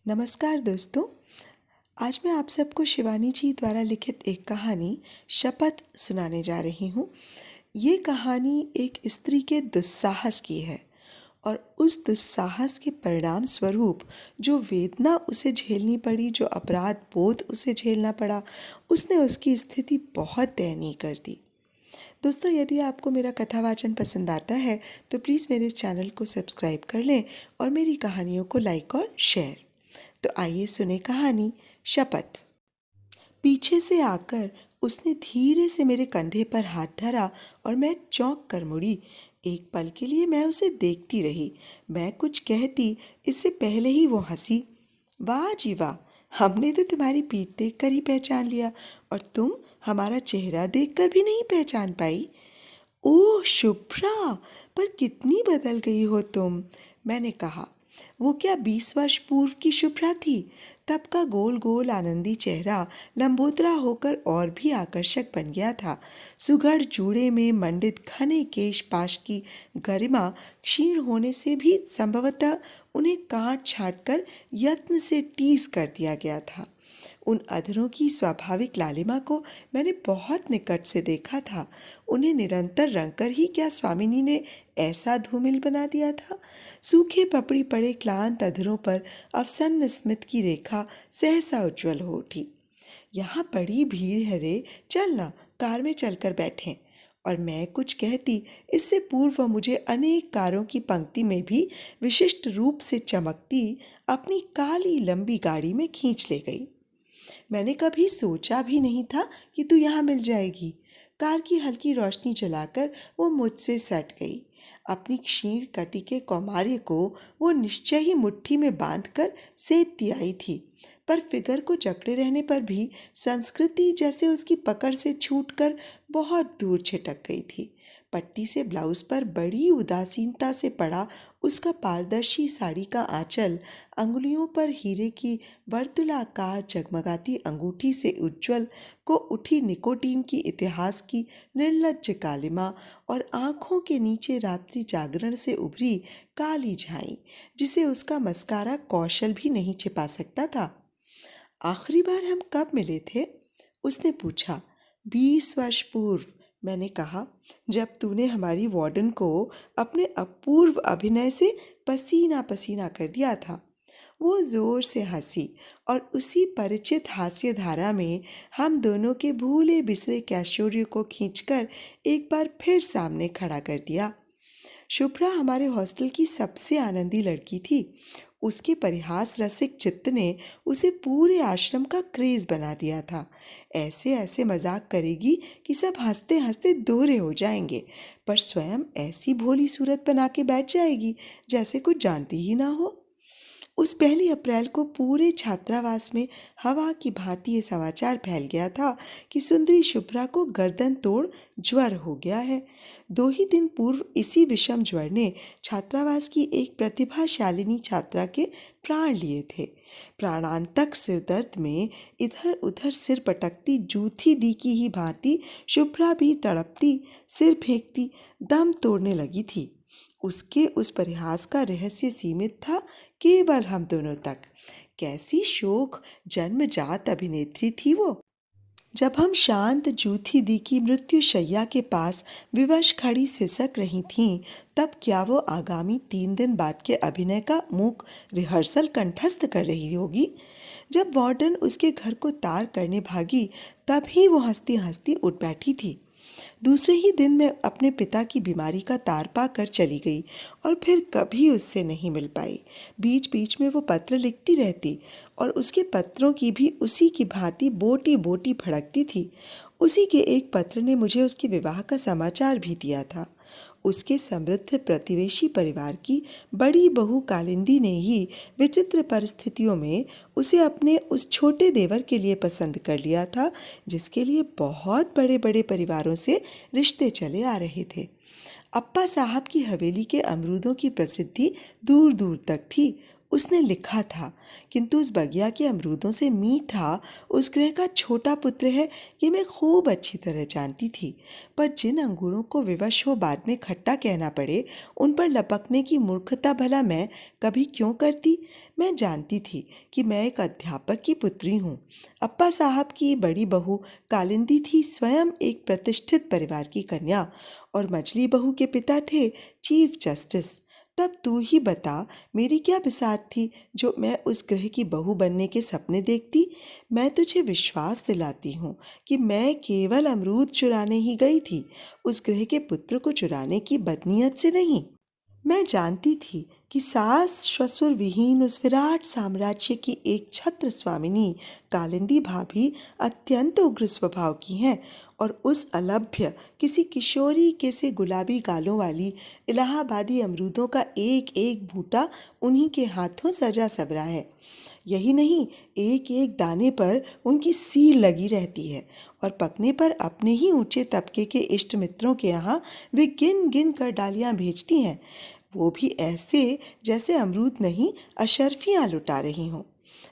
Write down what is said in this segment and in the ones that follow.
नमस्कार दोस्तों। आज मैं आप सबको शिवानी जी द्वारा लिखित एक कहानी शपथ सुनाने जा रही हूँ। ये कहानी एक स्त्री के दुस्साहस की है और उस दुस्साहस के परिणाम स्वरूप जो वेदना उसे झेलनी पड़ी, जो अपराध बोध उसे झेलना पड़ा, उसने उसकी स्थिति बहुत दयनीय कर दी। दोस्तों, यदि आपको मेरा कथावाचन पसंद आता है तो प्लीज़ मेरे इस चैनल को सब्सक्राइब कर लें और मेरी कहानियों को लाइक और शेयर। तो आइए सुने कहानी शपथ। पीछे से आकर उसने धीरे से मेरे कंधे पर हाथ धरा और मैं चौंक कर मुड़ी। एक पल के लिए मैं उसे देखती रही। मैं कुछ कहती इससे पहले ही वो हंसी। वाह जी वाह, हमने तो तुम्हारी पीठ देखकर ही पहचान लिया और तुम हमारा चेहरा देखकर भी नहीं पहचान पाई। ओह शुभ्रा, पर कितनी बदल गई हो तुम, मैंने कहा। वो क्या 20 वर्ष पूर्व की शुभ्रा थी? तब का गोल गोल आनंदी चेहरा लंबोदरा होकर और भी आकर्षक बन गया था। सुघड़ जूड़े में मंडित घने केश पाश की गरिमा क्षीण होने से भी संभवतः उन्हें काट छाट कर यत्न से टीस कर दिया गया था। उन अधरों की स्वाभाविक लालिमा को मैंने बहुत निकट से देखा था। उन्हें निरंतर रंगकर ही क्या स्वामिनी ने ऐसा धूमिल बना दिया था? सूखे पपड़ी पड़े क्लांत अधरों पर अवसन्न स्मित की रेखा सहसा उज्ज्वल हो उठी। यहाँ बड़ी भीड़ है रे, चल ना, कार में चलकर बैठें। और मैं कुछ कहती इससे पूर्व वह मुझे अनेक कारों की पंक्ति में भी विशिष्ट रूप से चमकती अपनी काली लंबी गाड़ी में खींच ले गई। मैंने कभी सोचा भी नहीं था कि तू यहाँ मिल जाएगी। कार की हल्की रोशनी जलाकर वो मुझसे सट गई। अपनी क्षीण कटी के कौमार्य को वो निश्चय ही मुट्ठी में बांधकर सेधती आई थी, पर फिगर को जकड़े रहने पर भी संस्कृति जैसे उसकी पकड़ से छूटकर बहुत दूर छिटक गई थी। पट्टी से ब्लाउज पर बड़ी उदासीनता से पड़ा उसका पारदर्शी साड़ी का आंचल अंगुलियों पर हीरे की वर्तुलाकार जगमगाती अंगूठी से उज्ज्वल को उठी निकोटीन की इतिहास की निर्लज्ज कालिमा और आंखों के नीचे रात्रि जागरण से उभरी काली झाई, जिसे उसका मस्कारा कौशल भी नहीं छिपा सकता था। आखिरी बार हम कब मिले थे? उसने पूछा। 20 वर्ष पूर्व, मैंने कहा, जब तूने हमारी वार्डन को अपने अपूर्व अभिनय से पसीना पसीना कर दिया था। वो जोर से हंसी और उसी परिचित हास्य धारा में हम दोनों के भूले बिसरे कैशोर्य को खींचकर एक बार फिर सामने खड़ा कर दिया। शुभ्रा हमारे हॉस्टल की सबसे आनंदी लड़की थी। उसके परिहास रसिक चित्त ने उसे पूरे आश्रम का क्रेज बना दिया था। ऐसे ऐसे मजाक करेगी कि सब हंसते हंसते दोहरे हो जाएंगे, पर स्वयं ऐसी भोली सूरत बना के बैठ जाएगी जैसे कुछ जानती ही ना हो। उस 1 अप्रैल को पूरे छात्रावास में हवा की भांति ये समाचार फैल गया था कि सुंदरी शुभ्रा को गर्दन तोड़ ज्वर हो गया है। 2 ही दिन पूर्व इसी विषम ज्वर ने छात्रावास की एक प्रतिभाशालिनी छात्रा के प्राण लिए थे। प्राणांतक सिरदर्द में इधर उधर सिर पटकती जूथी दी की ही भांति शुभ्रा भी तड़पती, सिर फेंकती, दम तोड़ने लगी थी। उसके उस परिहास का रहस्य सीमित था केवल हम दोनों तक। कैसी शोक जन्मजात अभिनेत्री थी वो। जब हम शांत जूथी दी की मृत्यु शैया के पास विवश खड़ी सिसक रही थीं, तब क्या वो आगामी 3 दिन बाद के अभिनय का मूक रिहर्सल कंठस्थ कर रही होगी? जब वार्डन उसके घर को तार करने भागी, तब ही वो हंसती हंसती उठ बैठी थी। दूसरे ही दिन मैं अपने पिता की बीमारी का तार पाकर चली गई और फिर कभी उससे नहीं मिल पाई। बीच बीच में वो पत्र लिखती रहती और उसके पत्रों की भी उसी की भांति बोटी बोटी भड़कती थी। उसी के एक पत्र ने मुझे उसके विवाह का समाचार भी दिया था। उसके समृद्ध प्रतिवेशी परिवार की बड़ी बहू कालिंदी ने ही विचित्र परिस्थितियों में उसे अपने उस छोटे देवर के लिए पसंद कर लिया था, जिसके लिए बहुत बड़े बड़े परिवारों से रिश्ते चले आ रहे थे। अप्पा साहब की हवेली के अमरूदों की प्रसिद्धि दूर दूर तक थी। उसने लिखा था, किंतु उस बगिया के अमरूदों से मीठा उस ग्रह का छोटा पुत्र है, ये मैं खूब अच्छी तरह जानती थी। पर जिन अंगूरों को विवश हो बाद में खट्टा कहना पड़े, उन पर लपकने की मूर्खता भला मैं कभी क्यों करती। मैं जानती थी कि मैं एक अध्यापक की पुत्री हूँ। अप्पा साहब की बड़ी बहू कालिंदी थी स्वयं एक प्रतिष्ठित परिवार की कन्या, और मछली बहू के पिता थे चीफ जस्टिस। तब तू ही बता, मेरी क्या बिसात थी जो मैं उस ग्रह की बहू बनने के सपने देखती। मैं तुझे विश्वास दिलाती हूँ कि मैं केवल अमरूद चुराने ही गई थी, उस ग्रह के पुत्र को चुराने की बदनीयत से नहीं। मैं जानती थी कि सास ससुर विहीन उस विराट साम्राज्य की एक छत्र स्वामिनी कालिंदी भाभी अत्यंत उग्र स्वभाव की हैं, और उस अलभ्य किसी किशोरी के से गुलाबी गालों वाली इलाहाबादी अमरूदों का एक एक बूटा उन्हीं के हाथों सजा सबरा है। यही नहीं, एक एक दाने पर उनकी सील लगी रहती है, और पकने पर अपने ही ऊंचे तबके के इष्ट मित्रों के यहाँ वे गिन गिन कर डालियाँ भेजती हैं, वो भी ऐसे जैसे अमरूद नहीं अशर्फियाँ लुटा रही हों।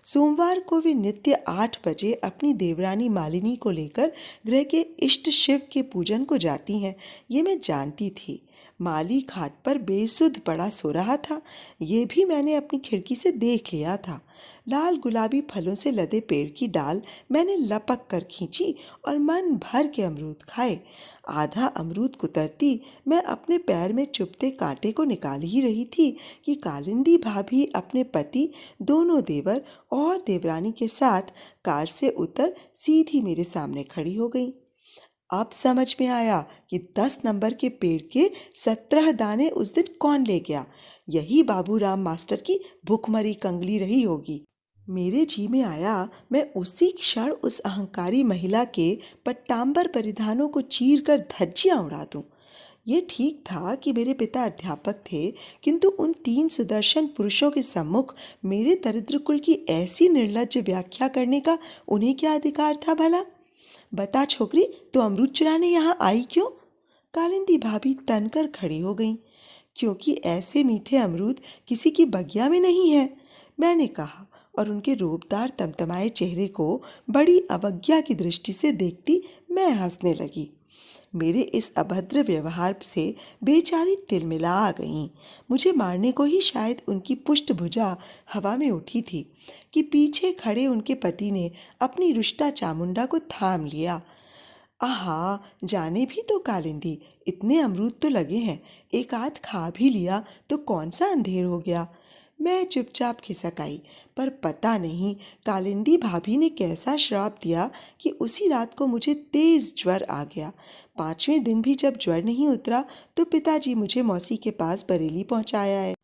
सोमवार को वे नित्य 8 बजे अपनी देवरानी मालिनी को लेकर ग्रह के इष्ट शिव के पूजन को जाती हैं, ये मैं जानती थी। माली खाट पर बेसुध पड़ा सो रहा था, ये भी मैंने अपनी खिड़की से देख लिया था। लाल गुलाबी फलों से लदे पेड़ की डाल मैंने लपक कर खींची और मन भर के अमरूद खाए। आधा अमरूद कुतरती मैं अपने पैर में चुभते कांटे को निकाल ही रही थी कि कालिंदी भाभी अपने पति, दोनों देवर और देवरानी के साथ कार से उतर सीधी मेरे सामने खड़ी हो गई। अब समझ में आया कि 10 नंबर के पेड़ के 17 दाने उस दिन कौन ले गया। यही बाबूराम मास्टर की भूखमरी कंगली रही होगी। मेरे जी में आया मैं उसी क्षण उस अहंकारी महिला के पट्टांबर परिधानों को चीर कर धज्जियां उड़ा दूं। ये ठीक था कि मेरे पिता अध्यापक थे, किंतु उन 3 सुदर्शन पुरुषों के सम्मुख मेरे दरिद्र कुल की ऐसी निर्लज्ज व्याख्या करने का उन्हें क्या अधिकार था भला। बता छोकरी, तू अमरूद चुराने यहाँ आई क्यों? कालिंदी भाभी तनकर खड़ी हो गई। क्योंकि ऐसे मीठे अमरूद किसी की बगिया में नहीं है, मैंने कहा, और उनके रूपदार तमतमाए चेहरे को बड़ी अवज्ञा की दृष्टि से देखती मैं हंसने लगी। मेरे इस अभद्र व्यवहार से बेचारी तिलमिला आ गईं। मुझे मारने को ही शायद उनकी पुष्टभुजा हवा में उठी थी कि पीछे खड़े उनके पति ने अपनी रुष्टा चामुंडा को थाम लिया। आहा, जाने भी तो कालिंदी, इतने अमरूद तो लगे हैं, एक आध खा भी लिया तो कौन सा अंधेर हो गया। मैं चुपचाप खिसक आई, पर पता नहीं कालिंदी भाभी ने कैसा श्राप दिया कि उसी रात को मुझे तेज ज्वर आ गया। 5वें दिन भी जब ज्वर नहीं उतरा तो पिताजी मुझे मौसी के पास बरेली पहुंचाया है।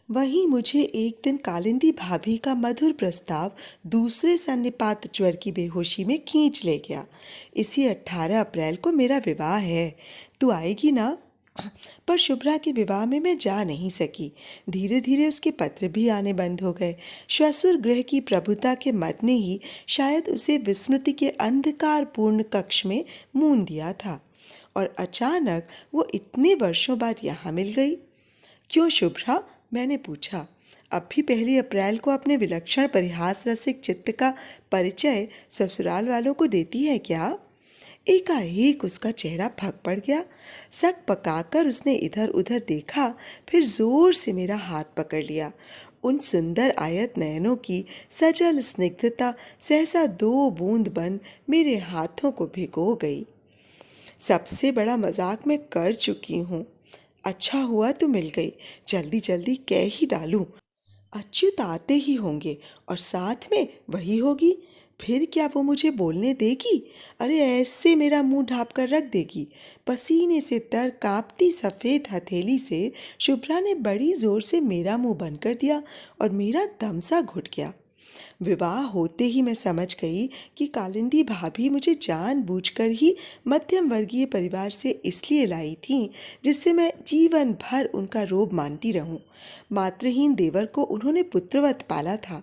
वहीं मुझे एक दिन कालिंदी भाभी का मधुर प्रस्ताव दूसरे सन्निपात ज्वर की बेहोशी में खींच ले गया। इसी 18 अप्रैल को मेरा विवाह है, तू आएगी ना? पर शुभ्रा के विवाह में मैं जा नहीं सकी। धीरे धीरे उसके पत्र भी आने बंद हो गए। श्वसुर गृह की प्रभुता के मत ने ही शायद उसे विस्मृति के अंधकारपूर्ण कक्ष में मूंद दिया था, और अचानक वो इतने वर्षों बाद यहाँ मिल गई। क्यों शुभ्रा? मैंने पूछा। अब भी 1 अप्रैल को अपने विलक्षण परिहास रसिक चित्त का परिचय ससुराल वालों को देती है क्या? एकाएक उसका चेहरा फक पड़ गया। सक पकाकर उसने इधर उधर देखा, फिर जोर से मेरा हाथ पकड़ लिया। उन सुंदर आयत नयनों की सजल स्निग्धता सहसा 2 बूंद बन मेरे हाथों को भिगो गई। सबसे बड़ा मजाक मैं कर चुकी हूँ। अच्छा हुआ तू मिल गई, जल्दी जल्दी कह ही डालूं। अच्युत आते ही होंगे और साथ में वही होगी, फिर क्या वो मुझे बोलने देगी? अरे ऐसे मेरा मुंह ढाँप कर रख देगी। पसीने से तर कांपती सफ़ेद हथेली से शुभ्रा ने बड़ी जोर से मेरा मुंह बंद कर दिया और मेरा दम सा घुट गया। विवाह होते ही मैं समझ गई कि कालिंदी भाभी मुझे जानबूझकर ही मध्यम वर्गीय परिवार से इसलिए लाई थी जिससे मैं जीवन भर उनका रोब मानती रहूं। मातृहीन देवर को उन्होंने पुत्रवत पाला था।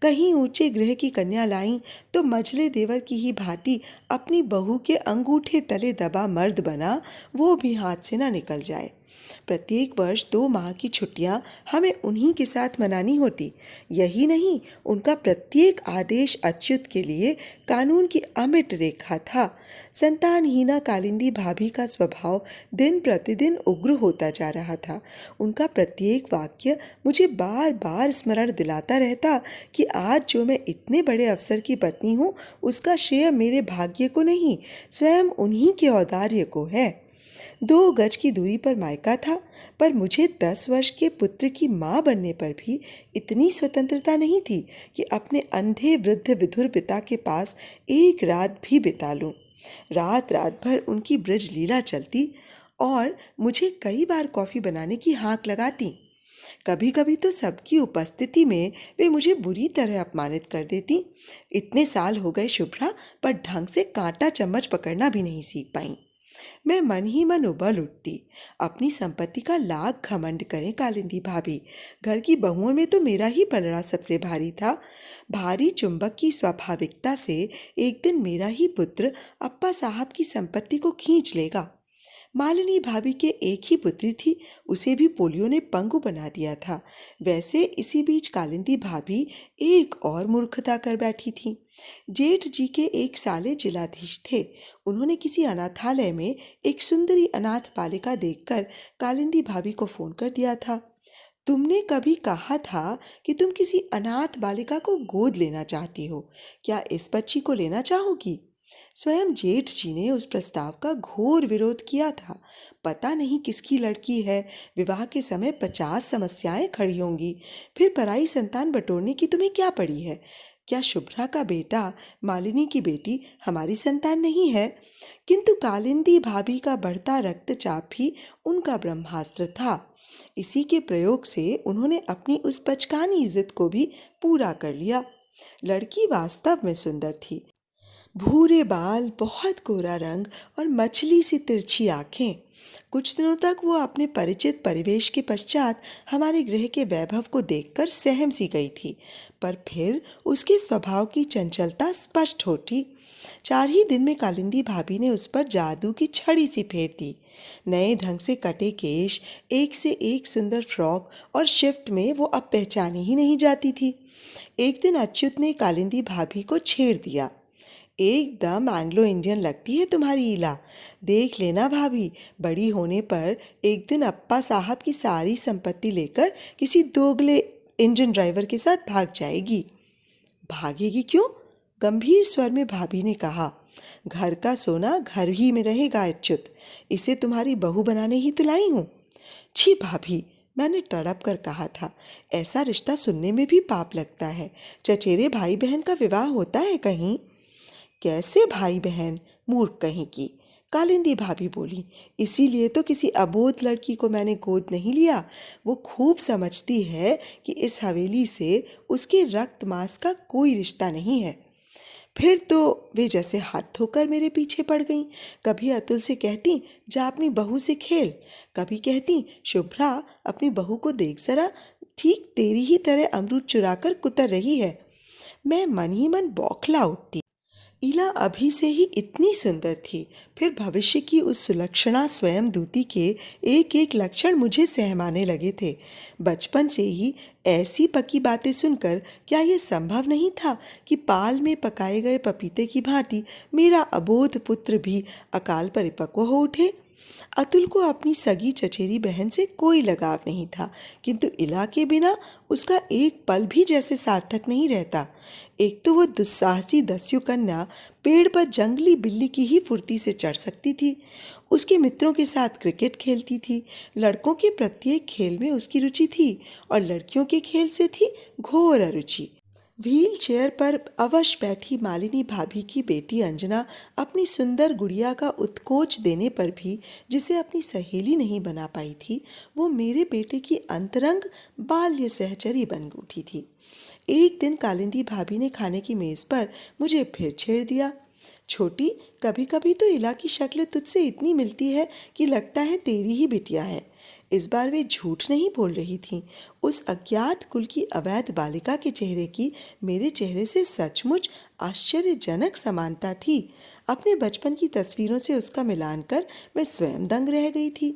कहीं ऊंचे गृह की कन्या लाई तो मझले देवर की ही भांति अपनी बहू के अंगूठे तले दबा मर्द बना, वो भी हाथ से ना निकल जाए। प्रत्येक वर्ष 2 माह की छुट्टियां हमें उन्हीं के साथ मनानी होती। यही नहीं, उनका प्रत्येक आदेश अच्युत के लिए कानून की अमिट रेखा था। संतानहीना कालिंदी भाभी का स्वभाव दिन प्रतिदिन उग्र होता जा रहा था। उनका प्रत्येक वाक्य मुझे बार बार स्मरण दिलाता रहता कि आज जो मैं इतने बड़े अफसर की पत्नी हूँ, उसका श्रेय मेरे भाग्य को नहीं, स्वयं उन्हीं के औदार्य को है। 2 गज की दूरी पर मायका था, पर मुझे 10 वर्ष के पुत्र की माँ बनने पर भी इतनी स्वतंत्रता नहीं थी कि अपने अंधे वृद्ध विधुर पिता के पास एक रात भी बिता लूं। रात रात भर उनकी ब्रज लीला चलती और मुझे कई बार कॉफ़ी बनाने की हाँक लगाती। कभी कभी तो सबकी उपस्थिति में वे मुझे बुरी तरह अपमानित कर देती। इतने साल हो गए शुभ्रा, पर ढंग से कांटा चम्मच पकड़ना भी नहीं सीख पाई। मैं मन ही मन उबल उठती। अपनी संपत्ति का लाख घमंड करें कालिंदी भाभी, घर की बहुओं में तो मेरा ही पलड़ा सबसे भारी था। भारी चुंबक की स्वाभाविकता से एक दिन मेरा ही पुत्र अप्पा साहब की संपत्ति को खींच लेगा। मालिनी भाभी के एक ही पुत्री थी, उसे भी पोलियो ने पंगु बना दिया था। वैसे इसी बीच कालिंदी भाभी एक और मूर्खता कर बैठी थी। जेठ जी के एक साले जिलाधीश थे। उन्होंने किसी अनाथालय में एक सुंदरी अनाथ बालिका देखकर कालिंदी भाभी को फोन कर दिया था। तुमने कभी कहा था कि तुम किसी अनाथ बालिका को गोद लेना चाहती हो, क्या इस बच्ची को लेना चाहोगी? स्वयं जेठ जी ने उस प्रस्ताव का घोर विरोध किया था। पता नहीं किसकी लड़की है, विवाह के समय 50 समस्याएं खड़ी होंगी, फिर पराई संतान बटोरने की तुम्हें क्या पड़ी है? क्या शुभ्रा का बेटा, मालिनी की बेटी हमारी संतान नहीं है? किंतु कालिंदी भाभी का बढ़ता रक्तचाप भी उनका ब्रह्मास्त्र था। इसी के प्रयोग से उन्होंने अपनी उस बचकानी इज्जत को भी पूरा कर लिया। लड़की वास्तव में सुंदर थी। भूरे बाल, बहुत गोरा रंग और मछली सी तिरछी आंखें। कुछ दिनों तक वो अपने परिचित परिवेश के पश्चात हमारे गृह के वैभव को देखकर सहम सी गई थी, पर फिर उसके स्वभाव की चंचलता स्पष्ट होती। 4 ही दिन में कालिंदी भाभी ने उस पर जादू की छड़ी सी फेर दी। नए ढंग से कटे केश, एक से एक सुंदर फ्रॉक और शिफ्ट में वो अब पहचानी ही नहीं जाती थी। एक दिन अच्युत ने कालिंदी भाभी को छेड़ दिया। एकदम एंग्लो इंडियन लगती है तुम्हारी इला। देख लेना भाभी, बड़ी होने पर एक दिन अप्पा साहब की सारी संपत्ति लेकर किसी दोगले इंजन ड्राइवर के साथ भाग जाएगी। भागेगी क्यों? गंभीर स्वर में भाभी ने कहा। घर का सोना घर ही में रहेगा अच्युत, इसे तुम्हारी बहू बनाने ही तो लाई हूँ। छी भाभी, मैंने तड़प कर कहा था, ऐसा रिश्ता सुनने में भी पाप लगता है। चचेरे भाई बहन का विवाह होता है कहीं? कैसे भाई बहन, मूर्ख कहीं की, कालिंदी भाभी बोली। इसीलिए तो किसी अबोध लड़की को मैंने गोद नहीं लिया। वो खूब समझती है कि इस हवेली से उसके रक्त मांस का कोई रिश्ता नहीं है। फिर तो वे जैसे हाथ धोकर मेरे पीछे पड़ गईं। कभी अतुल से कहती, जा अपनी बहू से खेल। कभी कहती, शुभ्रा अपनी बहू को देख जरा, ठीक तेरी ही तरह अमरूद चुराकर कुतर रही है। मैं मन ही मन बौखला उठती। इला अभी से ही इतनी सुंदर थी, फिर भविष्य की उस सुलक्षणा स्वयं दूती के एक एक लक्षण मुझे सहमाने लगे थे। बचपन से ही ऐसी पकी बातें सुनकर क्या यह संभव नहीं था कि पाल में पकाए गए पपीते की भांति मेरा अबोध पुत्र भी अकाल परिपक्व हो उठे? अतुल को अपनी सगी चचेरी बहन से कोई लगाव नहीं था, किंतु इला के बिना उसका एक पल भी जैसे सार्थक नहीं रहता। एक तो वो दुस्साहसी दस्यु कन्या पेड़ पर जंगली बिल्ली की ही फुर्ती से चढ़ सकती थी, उसके मित्रों के साथ क्रिकेट खेलती थी, लड़कों के प्रत्येक खेल में उसकी रुचि थी और लड़कियों के खेल से थी घोर अरुचि। व्हील चेयर पर अवश बैठी मालिनी भाभी की बेटी अंजना अपनी सुंदर गुड़िया का उत्कोच देने पर भी जिसे अपनी सहेली नहीं बना पाई थी, वो मेरे बेटे की अंतरंग बाल्य सहचरी बन उठी थी। एक दिन कालिंदी भाभी ने खाने की मेज पर मुझे फिर छेड़ दिया। छोटी, कभी कभी तो इला की शक्ल तुझसे इतनी मिलती है कि लगता है तेरी ही बिटिया है। इस बार वे झूठ नहीं बोल रही थीं। उस अज्ञात कुल की अवैध बालिका के चेहरे की मेरे चेहरे से सचमुच आश्चर्यजनक समानता थी। अपने बचपन की तस्वीरों से उसका मिलान कर मैं स्वयं दंग रह गई थी।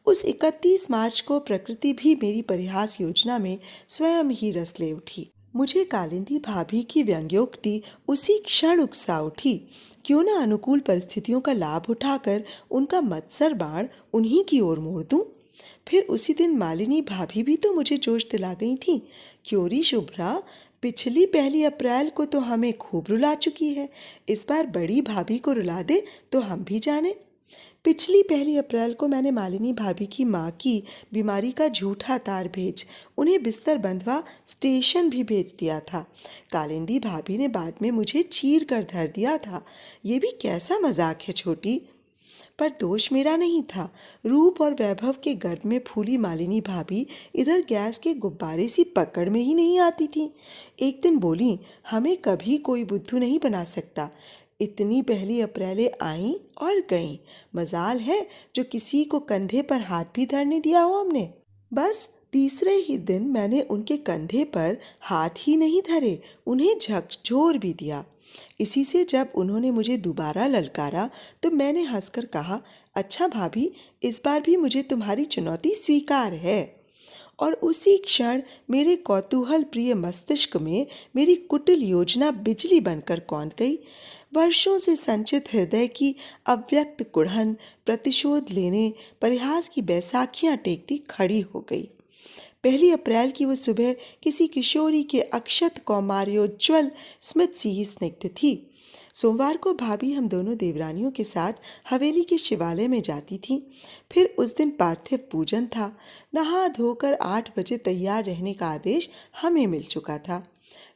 उस 31 मार्च को प्रकृति भी मेरी परिहास योजना में स्वयं ही रस ले उठी। मुझे कालिंदी भाभी की व्यंग्योक्ति उसी क्षण उकसा उठी। क्यों न अनुकूल परिस्थितियों का लाभ उठाकर उनका मत्सर बाण उन्हीं की ओर मोड़ दूं। फिर उसी दिन मालिनी भाभी भी तो मुझे जोश दिला गई थी। क्योरी शुभ्रा, पिछली 1 अप्रैल को तो हमें खूब रुला चुकी है, इस बार बड़ी भाभी को रुला दे तो हम भी जाने। पिछली 1 अप्रैल को मैंने मालिनी भाभी की माँ की बीमारी का झूठा तार भेज उन्हें बिस्तर बंधवा स्टेशन भी भेज दिया था। कालिंदी भाभी ने बाद में मुझे चीर कर धर दिया था। ये भी कैसा मजाक है छोटी। पर दोष मेरा नहीं था। रूप और वैभव के गर्भ में फूली मालिनी भाभी इधर गैस के गुब्बारे सी पकड़ में ही नहीं आती थी। एक दिन बोली, हमें कभी कोई बुद्धू नहीं बना सकता। इतनी 1 अप्रैल आईं और गईं। मजाल है जो किसी को कंधे पर हाथ भी धरने दिया हो हमने। बस तीसरे ही दिन मैंने उनके कंधे पर हाथ ही नहीं धरे, उन्हें झकझोर भी दिया। इसी से जब उन्होंने मुझे दोबारा ललकारा तो मैंने हंसकर कहा, अच्छा भाभी, इस बार भी मुझे तुम्हारी चुनौती स्वीकार है। और उसी क्षण मेरे कौतूहल प्रिय मस्तिष्क में मेरी कुटिल योजना बिजली बनकर कौंध गई। वर्षों से संचित हृदय की अव्यक्त कुढ़न प्रतिशोध लेने परिहास की बैसाखियां टेकती खड़ी हो गई। 1 अप्रैल की वो सुबह किसी किशोरी के अक्षत कौमार्योज्वल स्मित सी ही स्निग्ध थी। सोमवार को भाभी हम दोनों देवरानियों के साथ हवेली के शिवालय में जाती थीं। फिर उस दिन पार्थिव पूजन था। नहा धोकर 8 बजे तैयार रहने का आदेश हमें मिल चुका था।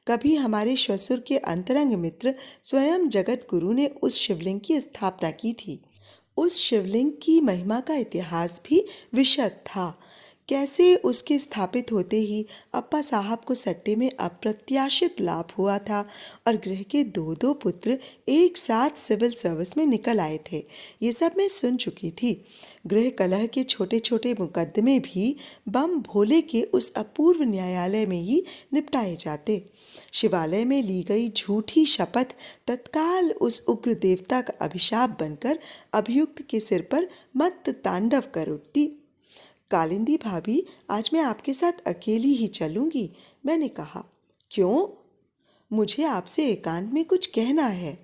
कभी हमारे श्वसुर के अंतरंग मित्र स्वयं जगत गुरु ने उस शिवलिंग की स्थापना की थी। उस शिवलिंग की महिमा का इतिहास भी विशद था। कैसे उसके स्थापित होते ही अप्पा साहब को सट्टे में अप्रत्याशित लाभ हुआ था और गृह के 2-2 पुत्र एक साथ सिविल सर्विस में निकल आए थे, ये सब मैं सुन चुकी थी। गृह कलह के छोटे छोटे मुकदमे भी बम भोले के उस अपूर्व न्यायालय में ही निपटाए जाते। शिवालय में ली गई झूठी शपथ तत्काल उस उग्र देवता का अभिशाप बनकर अभियुक्त के सिर पर मत्त तांडव कर उठती। कालिंदी भाभी, आज मैं आपके साथ अकेली ही चलूंगी, मैंने कहा। क्यों? मुझे आपसे एकांत में कुछ कहना है।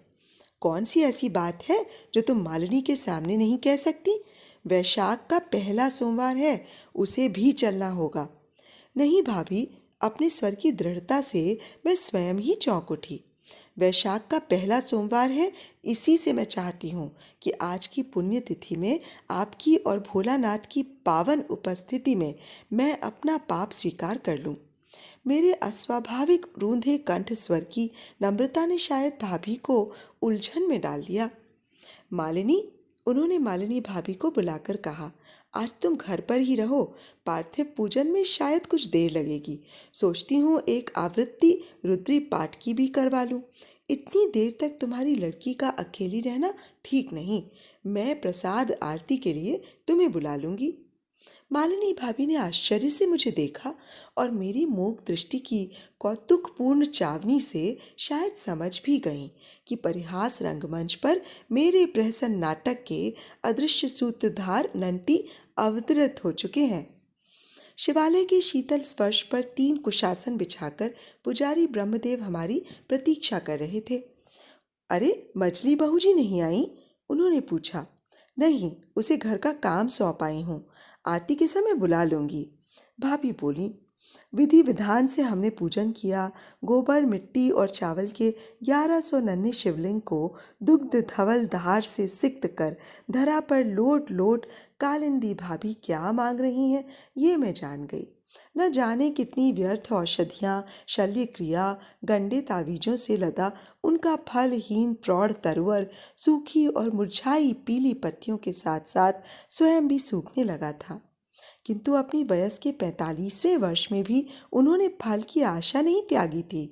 कौन सी ऐसी बात है जो तुम मालिनी के सामने नहीं कह सकती? वैशाख का पहला सोमवार है, उसे भी चलना होगा। नहीं भाभी, अपने स्वर की दृढ़ता से मैं स्वयं ही चौंक उठी। वैशाख का पहला सोमवार है, इसी से मैं चाहती हूँ कि आज की पुण्य तिथि में आपकी और भोलानाथ की पावन उपस्थिति में मैं अपना पाप स्वीकार कर लूँ। मेरे अस्वाभाविक रूंधे कंठ स्वर की नम्रता ने शायद भाभी को उलझन में डाल दिया। मालिनी, उन्होंने मालिनी भाभी को बुलाकर कहा, आज तुम घर पर ही रहो। पार्थिव पूजन में शायद कुछ देर लगेगी। सोचती हूँ एक आवृत्ति रुद्री पाठ की भी करवा लूँ। इतनी देर तक तुम्हारी लड़की का अकेली रहना ठीक नहीं। मैं प्रसाद आरती के लिए तुम्हें बुला लूँगी। मालिनी भाभी ने आश्चर्य से मुझे देखा और मेरी मूक दृष्टि की कौतुकपूर्ण चावनी से शायद समझ भी गईं कि परिहास रंगमंच पर मेरे प्रहसन नाटक के अदृश्य सूत्रधार नंटी अवतरित हो चुके हैं। शिवालय के शीतल स्पर्श पर 3 कुशासन बिछाकर पुजारी ब्रह्मदेव हमारी प्रतीक्षा कर रहे थे। अरे, मछली बहू जी नहीं आई? उन्होंने पूछा। नहीं, उसे घर का काम सौंप आई हूँ, आरती के समय बुला लूंगी, भाभी बोली। विधि विधान से हमने पूजन किया। गोबर, मिट्टी और चावल के 1100 नन्हे शिवलिंग को दुग्ध धवल धार से सिक्त कर धरा पर लोट लोट कालिंदी भाभी क्या मांग रही हैं, ये मैं जान गई। न जाने कितनी व्यर्थ औषधियाँ, शल्य क्रिया, गंडे तावीजों से लदा उनका फलहीन प्रौढ़ तरुवर सूखी और मुरझाई पीली पत्तियों के साथ साथ स्वयं भी सूखने लगा था। किंतु अपनी वयस के 45वें वर्ष में भी उन्होंने फल की आशा नहीं त्यागी थी।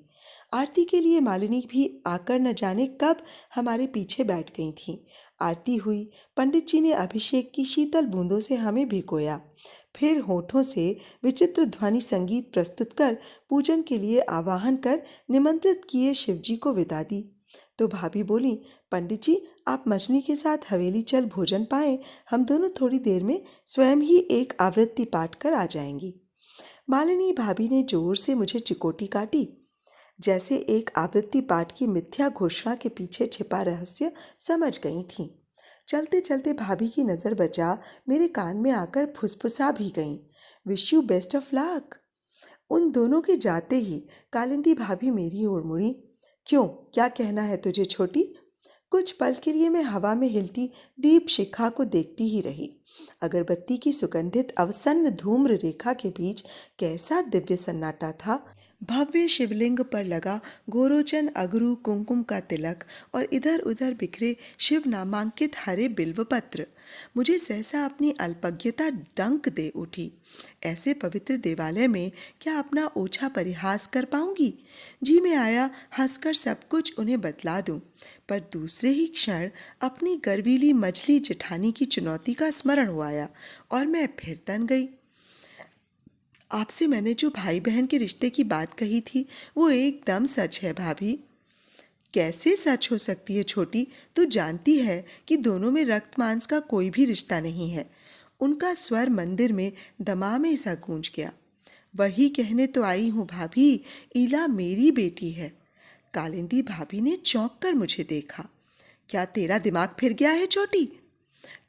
आरती के लिए मालिनी भी आकर न जाने कब हमारे पीछे बैठ गई थीं। आरती हुई। पंडित जी ने अभिषेक की शीतल बूंदों से हमें भिगोया। फिर होठों से विचित्र ध्वनि संगीत प्रस्तुत कर पूजन के लिए आवाहन कर निमंत्रित किए शिवजी को विदा दी। तो भाभी बोली, पंडित जी, आप मछली के साथ हवेली चल भोजन पाए, हम दोनों थोड़ी देर में स्वयं ही एक आवृत्ति पाठ कर आ जाएंगी। मालिनी भाभी ने जोर से मुझे चिकोटी काटी, जैसे एक आवृत्ति पाठ की मिथ्या घोषणा के पीछे छिपा रहस्य समझ गई थीं। चलते चलते भाभी की नज़र बचा मेरे कान में आकर फुसफुसा भी गईं, wish you best of luck. उन दोनों के जाते ही कालिंदी भाभी मेरी ओर मुड़ी। क्यों, क्या कहना है तुझे छोटी? कुछ पल के लिए मैं हवा में हिलती दीप शिखा को देखती ही रही। अगरबत्ती की सुगंधित अवसन्न धूम्र रेखा के बीच कैसा दिव्य सन्नाटा था। भव्य शिवलिंग पर लगा गोरोचन, अगरू, कुमकुम का तिलक और इधर उधर बिखरे शिव नामांकित हरे बिल्वपत्र। मुझे सहसा अपनी अल्पज्ञता डंक दे उठी। ऐसे पवित्र देवालय में क्या अपना ओछा परिहास कर पाऊंगी? जी में आया हंसकर सब कुछ उन्हें बतला दूं, पर दूसरे ही क्षण अपनी गर्वीली मछली जेठानी की चुनौती का स्मरण हो आया और मैं फिर तन गई। आपसे मैंने जो भाई बहन के रिश्ते की बात कही थी वो एकदम सच है भाभी। कैसे सच हो सकती है छोटी? तू जानती है कि दोनों में रक्त मांस का कोई भी रिश्ता नहीं है। उनका स्वर मंदिर में दमामे सा गूंज गया। वही कहने तो आई हूँ भाभी, ईला मेरी बेटी है। कालिंदी भाभी ने चौंक कर मुझे देखा। क्या तेरा दिमाग फिर गया है छोटी?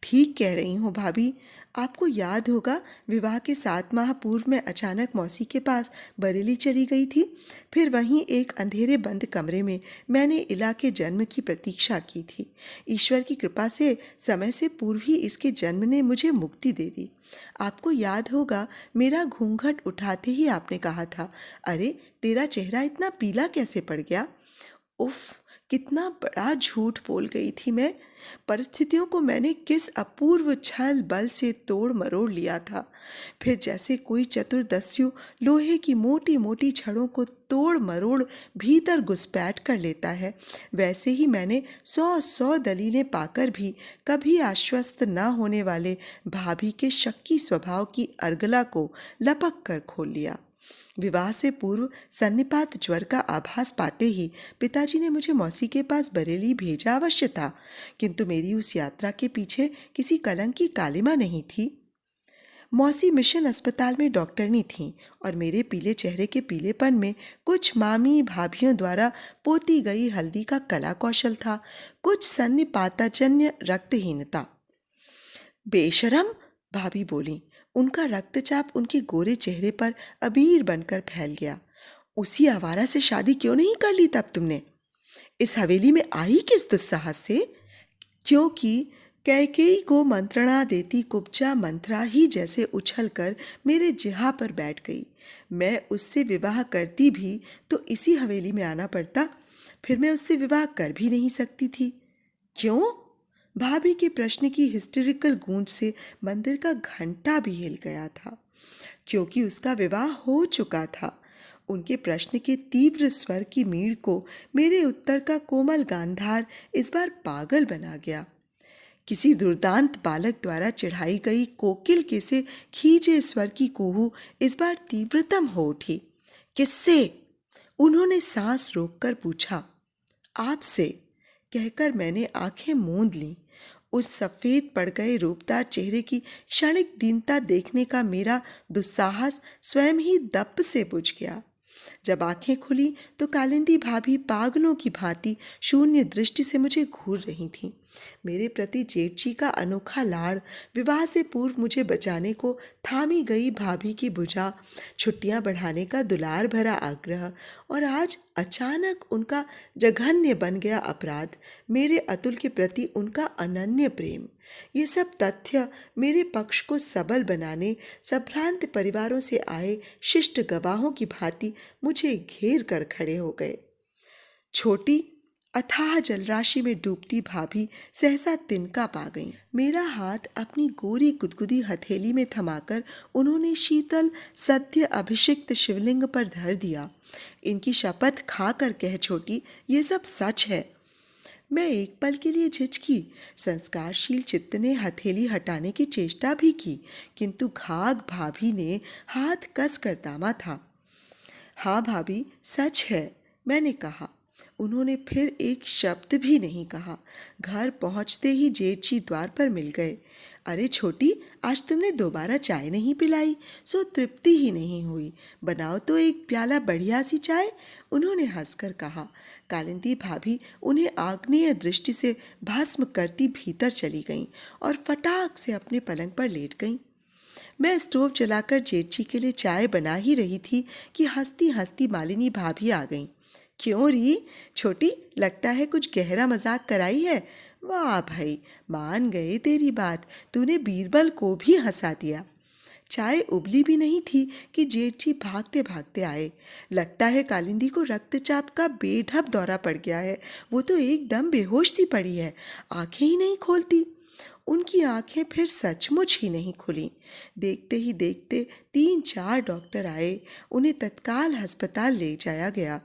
ठीक कह रही हूँ भाभी। आपको याद होगा, विवाह के 7 माह पूर्व मैं अचानक मौसी के पास बरेली चली गई थी। फिर वहीं एक अंधेरे बंद कमरे में मैंने इला के जन्म की प्रतीक्षा की थी। ईश्वर की कृपा से समय से पूर्व ही इसके जन्म ने मुझे मुक्ति दे दी। आपको याद होगा, मेरा घूंघट उठाते ही आपने कहा था, अरे तेरा चेहरा इतना पीला कैसे पड़ गया? उफ, कितना बड़ा झूठ बोल गई थी मैं। परिस्थितियों को मैंने किस अपूर्व छल बल से तोड़ मरोड़ लिया था। फिर जैसे कोई चतुर्दस्यु लोहे की मोटी मोटी छड़ों को तोड़ मरोड़ भीतर घुसपैठ कर लेता है, वैसे ही मैंने 100 दलीलें पाकर भी कभी आश्वस्त न होने वाले भाभी के शक्की स्वभाव की अर्गला को लपक कर खोल लिया। विवाह से पूर्व सन्निपात ज्वर का आभास पाते ही पिताजी ने मुझे मौसी के पास बरेली भेजा अवश्य था, किंतु मेरी उस यात्रा के पीछे किसी कलंक की कालिमा नहीं थी। मौसी मिशन अस्पताल में डॉक्टरनी थीं और मेरे पीले चेहरे के पीलेपन में कुछ मामी भाभियों द्वारा पोती गई हल्दी का कला कौशल था, कुछ सन्निपातजन्य रक्तहीनता। बेशरम, भाभी बोली। उनका रक्तचाप उनके गोरे चेहरे पर अबीर बनकर फैल गया। उसी आवारा से शादी क्यों नहीं कर ली तब तुमने? इस हवेली में आई किस दुस्साहस से? क्योंकि कैकेयी को मंत्रणा देती कुब्जा मंत्रा ही जैसे उछलकर मेरे जिहा पर बैठ गई। मैं उससे विवाह करती भी तो इसी हवेली में आना पड़ता, फिर मैं उससे विवाह कर भी नहीं सकती थी। क्यों? भाभी के प्रश्न की हिस्टेरिकल गूंज से मंदिर का घंटा भी हिल गया था। क्योंकि उसका विवाह हो चुका था। उनके प्रश्न के तीव्र स्वर की मीड़ को मेरे उत्तर का कोमल गांधार इस बार पागल बना गया। किसी दुर्दांत बालक द्वारा चढ़ाई गई कोकिल के से खींचे स्वर की कुहू इस बार तीव्रतम हो उठी। किससे? उन्होंने सांस रोककर पूछा। आपसे, कहकर मैंने आंखें मूंद लीं। उस सफ़ेद पड़ गए रूपदार चेहरे की क्षणिक दीनता देखने का मेरा दुस्साहस स्वयं ही दप से बुझ गया। जब आंखें खुली तो कालिंदी भाभी पागलों की भांति शून्य दृष्टि से मुझे घूर रही थीं। मेरे प्रति जेठ जी का अनोखा लाड़, विवाह से पूर्व मुझे बचाने को थामी गई भाभी की भुजा, छुट्टियां बढ़ाने का दुलार भरा आग्रह और आज अचानक उनका जघन्य बन गया अपराध, मेरे अतुल के प्रति उनका अनन्य प्रेम, ये सब तथ्य मेरे पक्ष को सबल बनाने संभ्रांत परिवारों से आए शिष्ट गवाहों की भांति मुझे घेर कर खड़े हो गए। छोटी अथाह जलराशि में डूबती भाभी सहसा तिनका पा गईं। मेरा हाथ अपनी गोरी गुदगुदी हथेली में थमाकर उन्होंने शीतल सद्य अभिषिक्त शिवलिंग पर धर दिया। इनकी शपथ खाकर कह छोटी, ये सब सच है। मैं एक पल के लिए झिझकी। संस्कारशील चित्त ने हथेली हटाने की चेष्टा भी की, किंतु घाघ भाभी ने हाथ कस कर दामा था। हाँ भाभी, सच है, मैंने कहा। उन्होंने फिर एक शब्द भी नहीं कहा। घर पहुंचते ही जेठ जी द्वार पर मिल गए। अरे छोटी, आज तुमने दोबारा चाय नहीं पिलाई, सो तृप्ति ही नहीं हुई। बनाओ तो एक प्याला बढ़िया सी चाय, उन्होंने हंसकर कहा। कालिंदी भाभी उन्हें आग्नेय दृष्टि से भस्म करती भीतर चली गईं और फटाक से अपने पलंग पर लेट गईं। मैं स्टोव जलाकर जेठ जी के लिए चाय बना ही रही थी कि हंसती हंसती मालिनी भाभी आ गईं। क्यों री छोटी, लगता है कुछ गहरा मजाक कराई है। वाह भाई, मान गए तेरी बात, तूने बीरबल को भी हंसा दिया। चाय उबली भी नहीं थी कि जेठ जी भागते भागते आए। लगता है कालिंदी को रक्तचाप का बेढब दौरा पड़ गया है। वो तो एकदम बेहोश सी पड़ी है, आंखें ही नहीं खोलती। उनकी आंखें फिर सचमुच ही नहीं खुली। देखते ही देखते 3-4 डॉक्टर आए। उन्हें तत्काल अस्पताल ले जाया गया।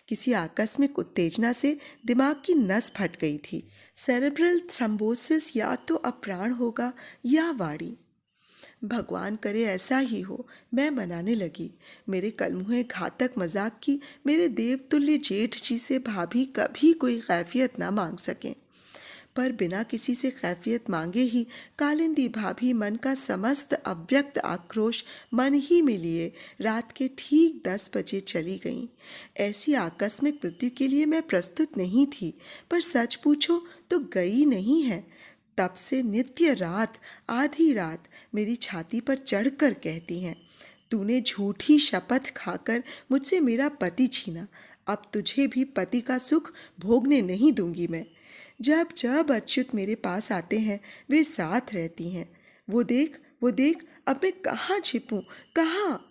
किसी आकस्मिक उत्तेजना से दिमाग की नस फट गई थी। सेरेब्रल थ्रोम्बोसिस या तो अप्राण होगा या वाड़ी। भगवान करे ऐसा ही हो, मैं मनाने लगी। मेरे कलमुहे घातक मजाक की मेरे देवतुल्य जेठ जी से भाभी कभी कोई कैफियत ना मांग सकें। पर बिना किसी से कैफियत मांगे ही कालिंदी भाभी मन का समस्त अव्यक्त आक्रोश मन ही में लिए रात के ठीक 10 बजे चली गईं। ऐसी आकस्मिक मृत्यु के लिए मैं प्रस्तुत नहीं थी, पर सच पूछो तो गई नहीं है। तब से नित्य रात, आधी रात मेरी छाती पर चढ़कर कहती हैं, तूने झूठी शपथ खाकर मुझसे मेरा पति छीना, अब तुझे भी पति का सुख भोगने नहीं दूंगी मैं। जब जब अच्युत मेरे पास आते हैं वे साथ रहती हैं। वो देख, अब मैं कहाँ छिपूं, कहाँ।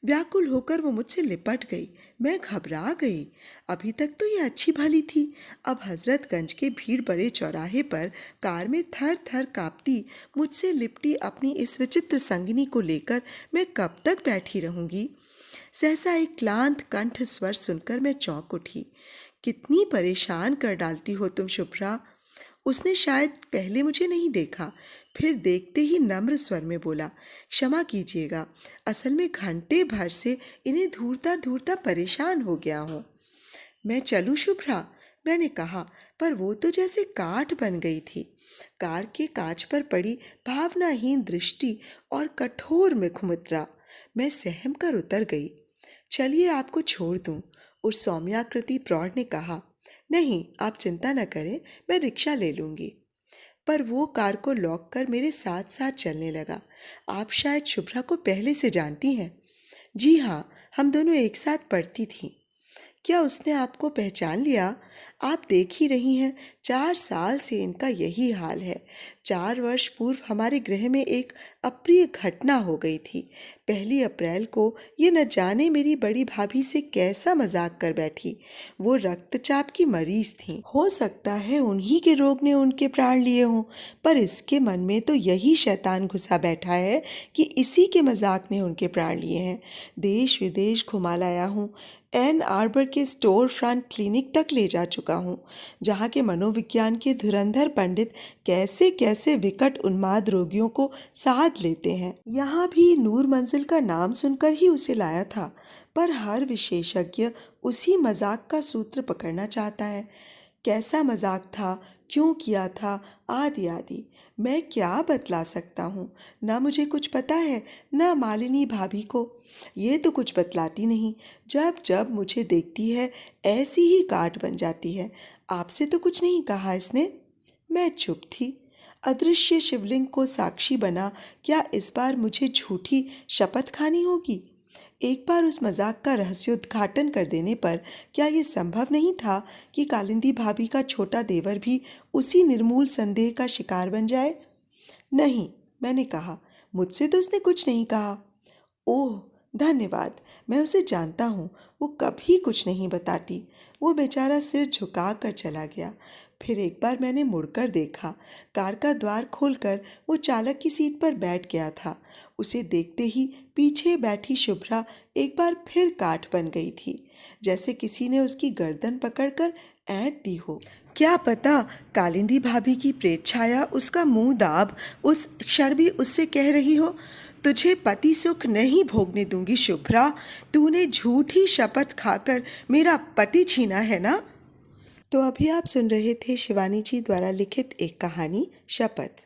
व्याकुल होकर वो मुझसे लिपट गई। मैं घबरा गई। अभी तक तो ये अच्छी भली थी, अब हजरतगंज के भीड़ बड़े चौराहे पर कार में थर थर कांपती मुझसे लिपटी अपनी इस विचित्र संगिनी को लेकर मैं कब तक बैठी रहूंगी। सहसा एक क्लांत कंठ स्वर सुनकर मैं चौंक उठी। कितनी परेशान कर डालती हो तुम शुभ्रा। उसने शायद पहले मुझे नहीं देखा, फिर देखते ही नम्र स्वर में बोला, क्षमा कीजिएगा, असल में घंटे भर से इन्हें ढूंढता ढूंढता परेशान हो गया हूँ। मैं चलूँ शुभ्रा, मैंने कहा, पर वो तो जैसे काठ बन गई थी। कार के कांच पर पड़ी भावनाहीन दृष्टि और कठोर मुखमुद्रा। मैं सहम कर उतर गई। चलिए आपको छोड़ दूं, उस सौम्याकृति प्रौढ़ ने कहा। नहीं, आप चिंता न करें, मैं रिक्शा ले लूंगी। पर वो कार को लॉक कर मेरे साथ साथ चलने लगा। आप शायद शुभ्रा को पहले से जानती हैं। जी हाँ, हम दोनों एक साथ पढ़ती थीं। क्या उसने आपको पहचान लिया? आप देख ही रही हैं, 4 साल से इनका यही हाल है। 4 वर्ष पूर्व हमारे गृह में एक अप्रिय घटना हो गई थी। 1 अप्रैल को ये न जाने मेरी बड़ी भाभी से कैसा मजाक कर बैठी। वो रक्तचाप की मरीज थी। हो सकता है उन्हीं के रोग ने उनके प्राण लिए हों, पर इसके मन में तो यही शैतान घुसा बैठा है कि इसी के मजाक ने उनके प्राण लिए हैं। देश विदेश घुमा लाया हूँ, एन आर्बर के स्टोर फ्रंट क्लिनिक तक ले जा चुका हूँ, जहाँ के मनोविज्ञान के धुरंधर पंडित कैसे कैसे विकट उन्माद रोगियों को साथ लेते हैं। यहाँ भी नूर मंजिल का नाम सुनकर ही उसे लाया था, पर हर विशेषज्ञ उसी मजाक का सूत्र पकड़ना चाहता है। कैसा मजाक था, क्यों किया था, आदि आदि मैं क्या बतला सकता हूँ। ना मुझे कुछ पता है, ना मालिनी भाभी को। ये तो कुछ बतलाती नहीं, जब जब मुझे देखती है ऐसी ही गांठ बन जाती है। आपसे तो कुछ नहीं कहा इसने। मैं चुप थी। अदृश्य शिवलिंग को साक्षी बना क्या इस बार मुझे झूठी शपथ खानी होगी? एक बार उस मजाक का रहस्योद्घाटन कर देने पर क्या ये संभव नहीं था कि कालिंदी भाभी का छोटा देवर भी उसी निर्मूल संदेह का शिकार बन जाए? नहीं, मैंने कहा, मुझसे तो उसने कुछ नहीं कहा। ओह धन्यवाद, मैं उसे जानता हूँ, वो कभी कुछ नहीं बताती। वो बेचारा सिर झुका कर चला गया। फिर एक बार मैंने मुड़कर देखा। कार का द्वार खोलकर वो चालक की सीट पर बैठ गया था। उसे देखते ही पीछे बैठी शुभ्रा एक बार फिर काठ बन गई थी, जैसे किसी ने उसकी गर्दन पकड़कर ऐंठ दी हो। क्या पता कालिंदी भाभी की प्रेत छाया उसका मुंह दाब उस क्षण भी उससे कह रही हो, तुझे पति सुख नहीं भोगने दूंगी शुभ्रा, तूने झूठी शपथ खाकर मेरा पति छीना है ना। तो अभी आप सुन रहे थे शिवानी जी द्वारा लिखित एक कहानी शपथ।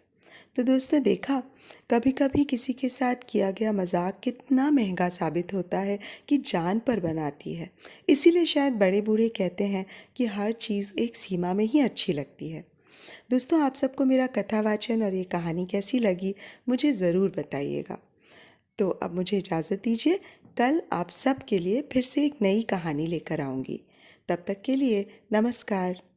तो दोस्तों देखा, कभी कभी किसी के साथ किया गया मजाक कितना महंगा साबित होता है कि जान पर बनाती है। इसीलिए शायद बड़े बूढ़े कहते हैं कि हर चीज़ एक सीमा में ही अच्छी लगती है। दोस्तों आप सबको मेरा कथा वाचन और ये कहानी कैसी लगी मुझे ज़रूर बताइएगा। तो अब मुझे इजाज़त दीजिए, कल आप सब के लिए फिर से एक नई कहानी लेकर आऊँगी। तब तक के लिए नमस्कार।